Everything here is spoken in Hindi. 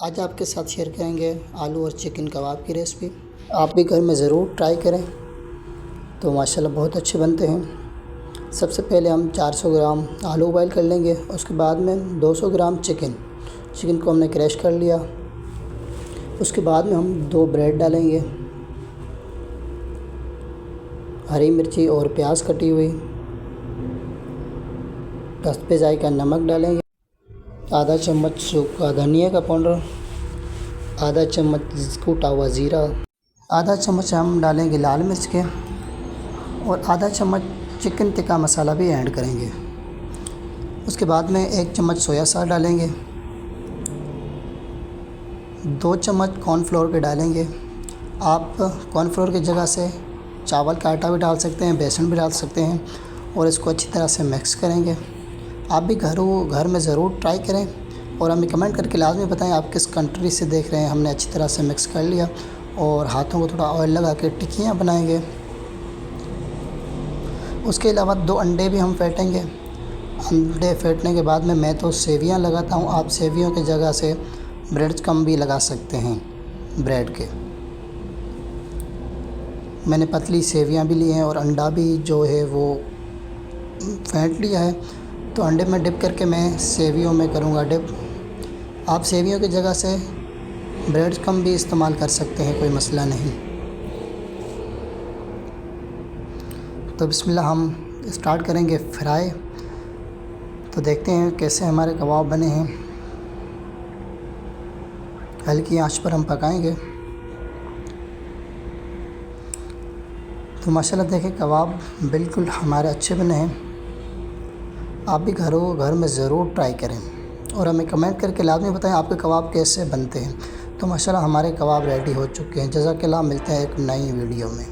आज आपके साथ शेयर करेंगे आलू और चिकन कबाब की रेसिपी। आप भी घर में ज़रूर ट्राई करें, तो माशाल्लाह बहुत अच्छे बनते हैं। सबसे पहले हम 400 ग्राम आलू बॉयल कर लेंगे। उसके बाद में 200 ग्राम चिकन को हमने क्रश कर लिया। उसके बाद में हम 2 ब्रेड डालेंगे, हरी मिर्ची और प्याज कटी हुई, दस्त पे जायका नमक डालेंगे, आधा चम्मच सूखा धनिया का पाउडर, आधा चम्मच कूटा हुआ ज़ीरा, आधा चम्मच हम डालेंगे लाल मिर्च के, और आधा चम्मच चिकन टिक्का मसाला भी ऐड करेंगे। उसके बाद में 1 चम्मच सोया सॉस डालेंगे, 2 चम्मच कॉर्नफ्लोर के डालेंगे। आप कॉर्नफ्लोर की जगह से चावल का आटा भी डाल सकते हैं, बेसन भी डाल सकते हैं, और इसको अच्छी तरह से मिक्स करेंगे। आप भी घर में ज़रूर ट्राई करें और हमें कमेंट करके लाजमी बताएं आप किस कंट्री से देख रहे हैं। हमने अच्छी तरह से मिक्स कर लिया और हाथों को थोड़ा ऑयल लगा के टिक्कियाँ बनाएंगे। उसके अलावा 2 अंडे भी हम फेंटेंगे। अंडे फेंटने के बाद में मैं तो सेवियाँ लगाता हूँ, आप सेवियों की जगह से ब्रेड कम भी लगा सकते हैं ब्रेड के। मैंने पतली सेवियाँ भी ली हैं और अंडा भी जो है वो फेंट लिया है। तो अंडे में डिप करके मैं सेवियों में करूँगा डिप। आप सेवियों की जगह से ब्रेड कम भी इस्तेमाल कर सकते हैं, कोई मसला नहीं। तो बिस्मिल्लाह हम स्टार्ट करेंगे फ्राई। तो देखते हैं कैसे हमारे कबाब बने हैं। हल्की आंच पर हम पकाएंगे। तो माशाल्लाह देखें कबाब बिल्कुल हमारे अच्छे बने हैं। आप भी घर में ज़रूर ट्राई करें और हमें कमेंट करके लाजमी बताएं आपके कबाब कैसे बनते हैं। तो माशाल्लाह हमारे कबाब रेडी हो चुके हैं। जज़ाकल्लाह, मिलते हैं एक नई वीडियो में।